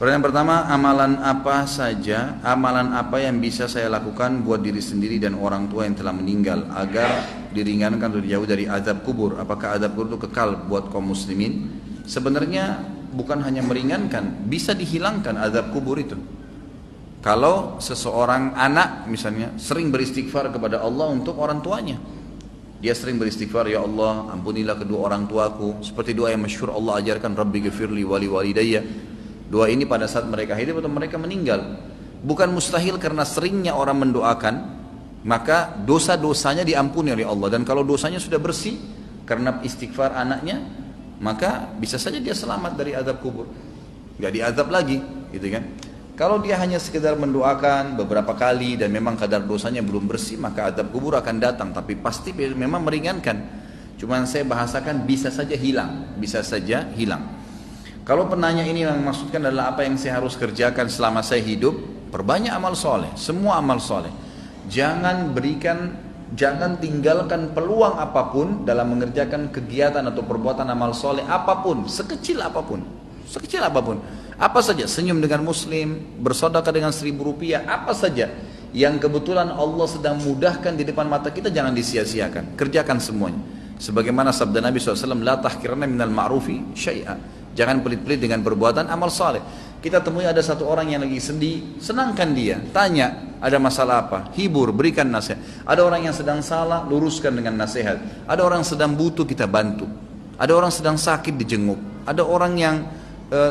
Pertanyaan pertama, amalan apa yang bisa saya lakukan buat diri sendiri dan orang tua yang telah meninggal agar diringankan atau dijauh dari azab kubur? Apakah azab kubur itu kekal buat kaum muslimin? Sebenarnya bukan hanya meringankan, bisa dihilangkan azab kubur itu. Kalau seseorang anak misalnya sering beristighfar kepada Allah untuk orang tuanya, dia sering beristighfar, ya Allah ampunilah kedua orang tuaku, seperti doa yang masyhur Allah ajarkan, Rabbi ghafirli wali walidayya. Doa ini pada saat mereka hidup atau mereka meninggal. Bukan mustahil karena seringnya orang mendoakan, maka dosa-dosanya diampuni oleh Allah. Dan kalau dosanya sudah bersih karena istighfar anaknya, maka bisa saja dia selamat dari azab kubur, gak diazab lagi, gitu kan. Kalau dia hanya sekedar mendoakan beberapa kali dan memang kadar dosanya belum bersih, maka azab kubur akan datang, tapi pasti memang meringankan. Cuman saya bahasakan bisa saja hilang, bisa saja hilang. Kalau penanya ini yang maksudkan adalah apa yang saya harus kerjakan selama saya hidup, perbanyak amal soleh, semua amal soleh. Jangan tinggalkan peluang apapun dalam mengerjakan kegiatan atau perbuatan amal soleh apapun, sekecil apapun. Apa saja, senyum dengan muslim, bersedekah dengan 1.000 rupiah, apa saja yang kebetulan Allah sedang mudahkan di depan mata kita, jangan disia-siakan, kerjakan semuanya. Sebagaimana sabda Nabi SAW, la tahkiranna minal ma'rufi syai'a. Jangan pelit-pelit dengan perbuatan amal saleh. Kita temui ada satu orang yang lagi sedih, senangkan dia, tanya ada masalah apa, hibur, berikan nasihat. Ada orang yang sedang salah, luruskan dengan nasihat. Ada orang sedang butuh, kita bantu. Ada orang sedang sakit, dijenguk. Ada orang yang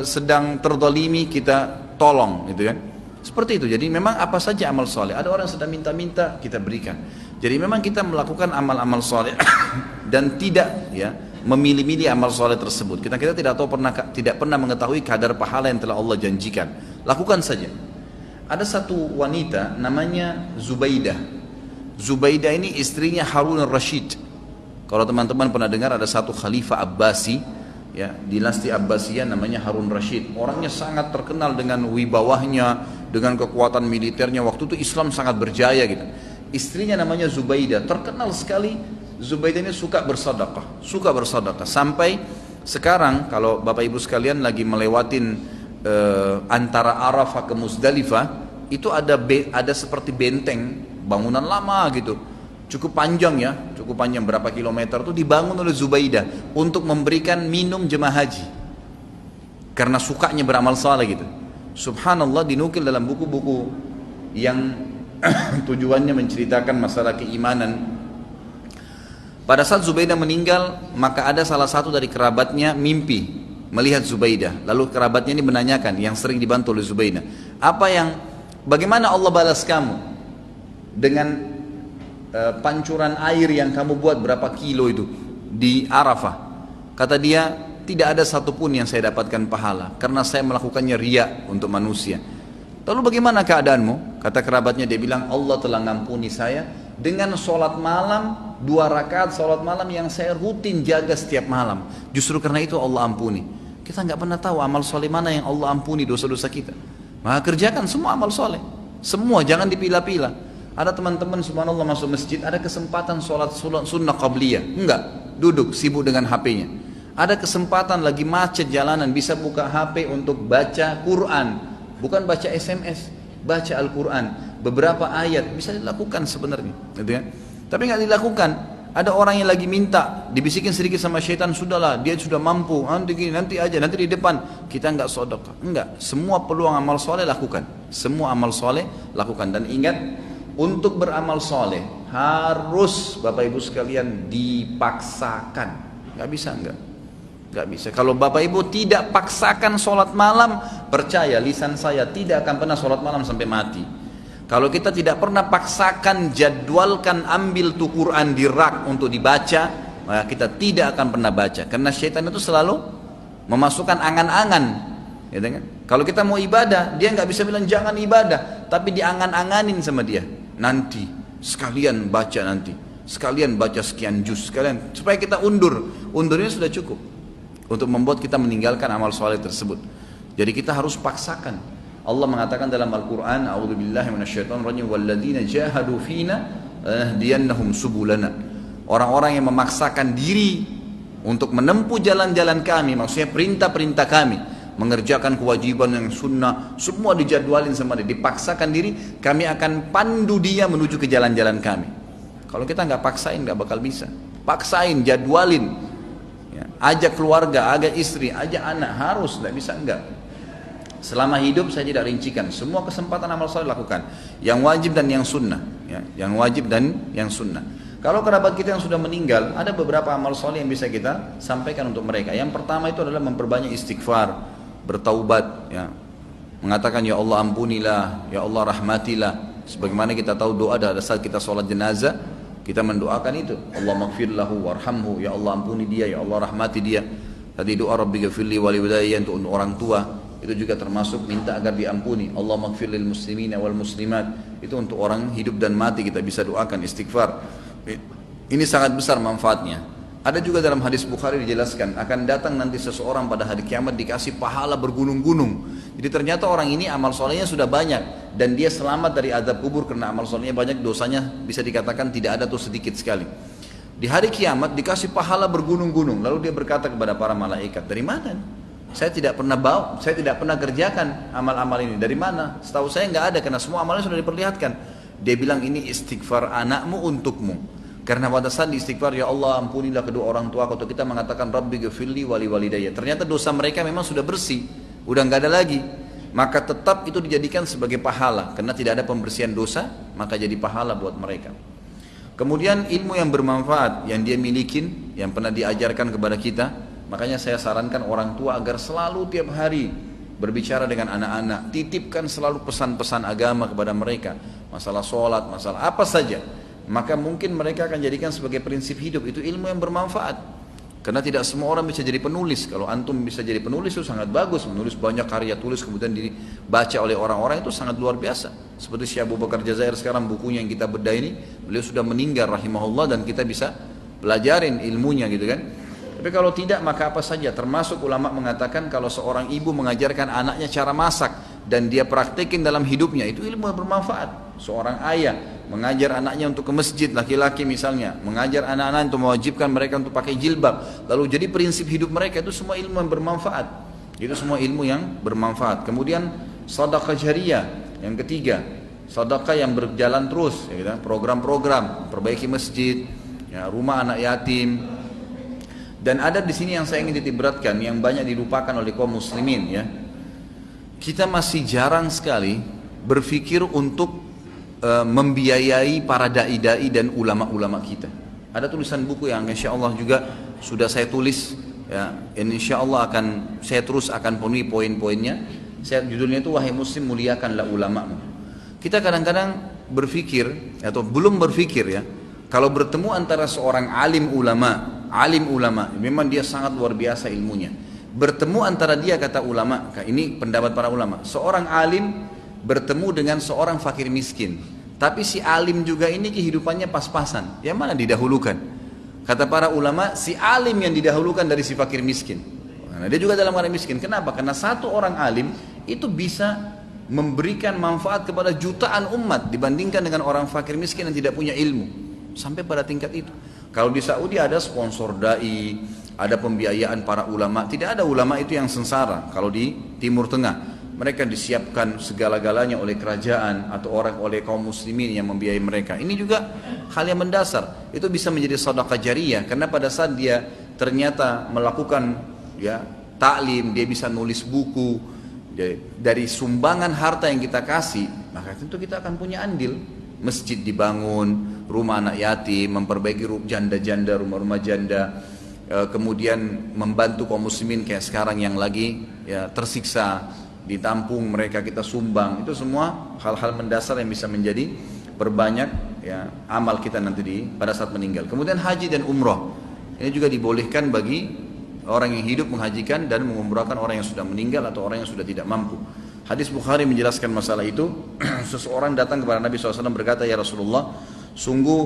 sedang terdolimi, kita tolong, gitu kan. Seperti itu. Jadi memang apa saja amal saleh. Ada orang sedang minta-minta, kita berikan. Jadi memang kita melakukan amal-amal saleh dan tidak memilih-milih amal soleh tersebut. Kita tidak pernah mengetahui kadar pahala yang telah Allah janjikan. Lakukan saja. Ada satu wanita namanya Zubaidah. Zubaidah ini istrinya Harun al-Rashid. Kalau teman-teman pernah dengar, ada satu khalifah Abbasi, dinasti Abbasiyah namanya Harun Rashid. Orangnya sangat terkenal dengan wibawahnya, dengan kekuatan militernya. Waktu itu Islam sangat berjaya gitu. Istrinya namanya Zubaidah, terkenal sekali. Zubaidah ini suka bersedekah, sampai sekarang kalau Bapak Ibu sekalian lagi melewatin antara Arafah ke Muzdalifah, itu ada seperti benteng, bangunan lama gitu, cukup panjang berapa kilometer, itu dibangun oleh Zubaidah untuk memberikan minum jemaah haji, karena sukanya beramal saleh gitu. Subhanallah, dinukil dalam buku-buku yang tujuannya menceritakan masalah keimanan. Pada saat Zubaidah meninggal, maka ada salah satu dari kerabatnya mimpi melihat Zubaidah. Lalu kerabatnya ini menanyakan, yang sering dibantu oleh Zubaidah, bagaimana Allah balas kamu dengan pancuran air yang kamu buat berapa kilo itu di Arafah? Kata dia, tidak ada satupun yang saya dapatkan pahala, karena saya melakukannya riya untuk manusia. Lalu bagaimana keadaanmu? Kata kerabatnya, dia bilang, Allah telah ngampuni saya dengan sholat malam, 2 rakaat sholat malam yang saya rutin jaga setiap malam. Justru karena itu Allah ampuni. Kita nggak pernah tahu amal soleh mana yang Allah ampuni dosa-dosa kita. Maka kerjakan semua amal soleh, semua, jangan dipilah-pilah. Ada teman-teman subhanallah masuk masjid, ada kesempatan sholat sunnah qabliyah, enggak, duduk sibuk dengan HP-nya. Ada kesempatan lagi macet jalanan, bisa buka HP untuk baca Quran, bukan baca SMS, baca Al-Quran. Beberapa ayat bisa dilakukan sebenarnya, gitu ya. Tapi nggak dilakukan. Ada orang yang lagi minta, dibisikin sedikit sama syaitan, sudahlah, dia sudah mampu, nanti di depan kita nggak sedekah. Enggak, semua peluang amal soleh lakukan, semua amal soleh lakukan. Dan ingat, untuk beramal soleh harus Bapak Ibu sekalian dipaksakan. Nggak bisa. Kalau Bapak Ibu tidak paksakan sholat malam, percaya lisan saya tidak akan pernah sholat malam sampai mati. Kalau kita tidak pernah paksakan, jadwalkan, ambil tuh Quran di rak untuk dibaca, maka kita tidak akan pernah baca. Karena syaitan itu selalu memasukkan angan-angan. Gitu kan? Kalau kita mau ibadah, dia nggak bisa bilang jangan ibadah, tapi diangan-anganin sama dia. Nanti sekalian baca, sekalian baca sekian juz, sekalian, supaya kita undurnya sudah cukup untuk membuat kita meninggalkan amal soleh tersebut. Jadi kita harus paksakan. Allah mengatakan dalam Al-Quran, a'udzubillahi minasyaitonirrajim, walladzina jahadu fina lanahdiyannahum subulana. Orang-orang yang memaksakan diri untuk menempuh jalan-jalan kami, maksudnya perintah-perintah kami, mengerjakan kewajiban yang sunnah, semua dijadwalin sama dia, dipaksakan diri, kami akan pandu dia menuju ke jalan-jalan kami. Kalau kita nggak paksain nggak bakal bisa. Paksain, jadwalin, ya, ajak keluarga, ajak istri, ajak anak, harus, nggak bisa enggak. Selama hidup saya tidak rincikan, semua kesempatan amal soleh lakukan, yang wajib dan yang sunnah, ya, yang wajib dan yang sunnah. Kalau kerabat kita yang sudah meninggal, ada beberapa amal soleh yang bisa kita sampaikan untuk mereka. Yang pertama itu adalah memperbanyak istighfar, bertaubat, ya, mengatakan ya Allah ampunilah, ya Allah rahmatilah. Sebagaimana kita tahu doa pada saat kita sholat jenazah, kita mendoakan itu, Allah maghfirlahu warhamhu, ya Allah ampuni dia, ya Allah rahmati dia. Tadi doa Rabbi ghafirli waliwadayya untuk orang tua, itu juga termasuk minta agar diampuni. Allah maghfir lil muslimina wal muslimat, itu untuk orang hidup dan mati kita bisa doakan istighfar. Ini sangat besar manfaatnya. Ada juga dalam hadis Bukhari dijelaskan akan datang nanti seseorang pada hari kiamat dikasih pahala bergunung-gunung. Jadi ternyata orang ini amal solehnya sudah banyak dan dia selamat dari azab kubur karena amal solehnya banyak, dosanya bisa dikatakan tidak ada atau sedikit sekali. Di hari kiamat dikasih pahala bergunung-gunung, lalu dia berkata kepada para malaikat, dari mana? Saya tidak pernah kerjakan amal-amal ini. Dari mana? Setahu saya nggak ada karena semua amalnya sudah diperlihatkan. Dia bilang ini istighfar anakmu untukmu. Karena pada saat istighfar, ya Allah ampunilah kedua orang tua, atau kita mengatakan Rabbi ghafirli wali walidayya, ternyata dosa mereka memang sudah bersih, udah nggak ada lagi, maka tetap itu dijadikan sebagai pahala karena tidak ada pembersihan dosa, maka jadi pahala buat mereka. Kemudian ilmu yang bermanfaat yang dia milikin, yang pernah diajarkan kepada kita, makanya saya sarankan orang tua agar selalu tiap hari berbicara dengan anak-anak, titipkan selalu pesan-pesan agama kepada mereka, masalah sholat, masalah apa saja. Maka mungkin mereka akan jadikan sebagai prinsip hidup, itu ilmu yang bermanfaat. Karena tidak semua orang bisa jadi penulis. Kalau antum bisa jadi penulis itu sangat bagus, menulis banyak karya tulis kemudian dibaca oleh orang-orang, itu sangat luar biasa. Seperti Syekh Abu Bakar Jazair sekarang, bukunya yang kita bedah ini, beliau sudah meninggal rahimahullah dan kita bisa pelajarin ilmunya gitu kan. Tapi kalau tidak maka apa saja, termasuk ulama mengatakan kalau seorang ibu mengajarkan anaknya cara masak dan dia praktekin dalam hidupnya, itu ilmu yang bermanfaat. Seorang ayah mengajar anaknya untuk ke masjid, laki-laki misalnya, mengajar anak-anak untuk mewajibkan mereka untuk pakai jilbab, lalu jadi prinsip hidup mereka, itu semua ilmu yang bermanfaat. Itu semua ilmu yang bermanfaat. Kemudian sedekah jariyah, yang ketiga, sedekah yang berjalan terus, ya gitu, program-program, perbaiki masjid, ya, rumah anak yatim. Dan ada di sini yang saya ingin titikberatkan, yang banyak dilupakan oleh kaum muslimin, ya. Kita masih jarang sekali berpikir untuk membiayai para dai-dai dan ulama-ulama kita. Ada tulisan buku yang insya Allah juga sudah saya tulis, ya, insya Allah saya terus akan penuhi poin-poinnya. Judulnya itu Wahai Muslim muliakanlah ulamamu. Kita kadang-kadang berpikir atau belum berpikir, ya, kalau bertemu antara seorang alim ulama, memang dia sangat luar biasa ilmunya. Bertemu antara dia, kata ulama, ini pendapat para ulama, seorang alim bertemu dengan seorang fakir miskin, tapi si alim juga ini kehidupannya pas-pasan, yang mana didahulukan? Kata para ulama, si alim yang didahulukan dari si fakir miskin. Nah, dia juga dalam keadaan miskin. Kenapa? Karena satu orang alim itu bisa memberikan manfaat kepada jutaan umat dibandingkan dengan orang fakir miskin yang tidak punya ilmu. Sampai pada tingkat itu. Kalau di Saudi ada sponsor dai, ada pembiayaan para ulama. Tidak ada ulama itu yang sengsara. Kalau di Timur Tengah, mereka disiapkan segala-galanya oleh kerajaan atau oleh kaum muslimin yang membiayai mereka. Ini juga hal yang mendasar. Itu bisa menjadi sedekah jariyah karena pada saat dia ternyata melakukan, ya, taklim, dia bisa nulis buku dari sumbangan harta yang kita kasih, maka tentu kita akan punya andil. Masjid dibangun, rumah anak yatim, memperbaiki janda-janda, rumah-rumah janda, kemudian membantu kaum muslimin kayak sekarang yang lagi, ya, tersiksa, ditampung mereka, kita sumbang. Itu semua hal-hal mendasar yang bisa menjadi perbanyak, ya, amal kita nanti pada saat meninggal. Kemudian haji dan umroh, ini juga dibolehkan bagi orang yang hidup menghajikan dan mengumrahkan orang yang sudah meninggal atau orang yang sudah tidak mampu. Hadis Bukhari menjelaskan masalah itu. Seseorang datang kepada Nabi SAW berkata, ya Rasulullah, sungguh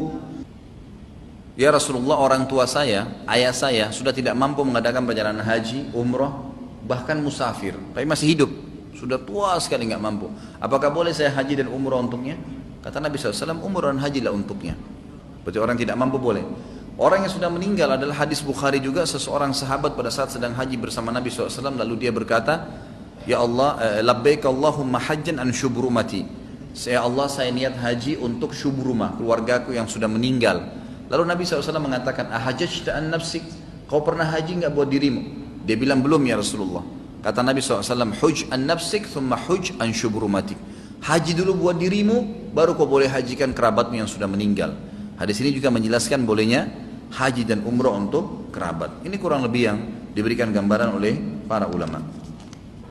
ya Rasulullah, orang tua saya, ayah saya sudah tidak mampu mengadakan perjalanan haji, umroh, bahkan musafir, tapi masih hidup, sudah tua sekali nggak mampu. Apakah boleh saya haji dan umroh untuknya? Kata Nabi SAW, umroh dan hajilah untuknya. Berarti orang tidak mampu boleh. Orang yang sudah meninggal adalah hadis Bukhari juga, seseorang sahabat pada saat sedang haji bersama Nabi SAW, lalu dia berkata, ya Allah, labbaik Allahumma hajjan an syubrumati. Ya Allah, saya niat haji untuk syubrumah, keluargaku yang sudah meninggal. Lalu Nabi SAW mengatakan, ahajjta an nafsik, kau pernah haji enggak buat dirimu? Dia bilang, belum ya Rasulullah. Kata Nabi SAW, huj an nafsik, thumma huj an syubrumatik. Haji dulu buat dirimu, baru kau boleh hajikan kerabatmu yang sudah meninggal. Hadis ini juga menjelaskan bolehnya haji dan umrah untuk kerabat. Ini kurang lebih yang diberikan gambaran oleh para ulama.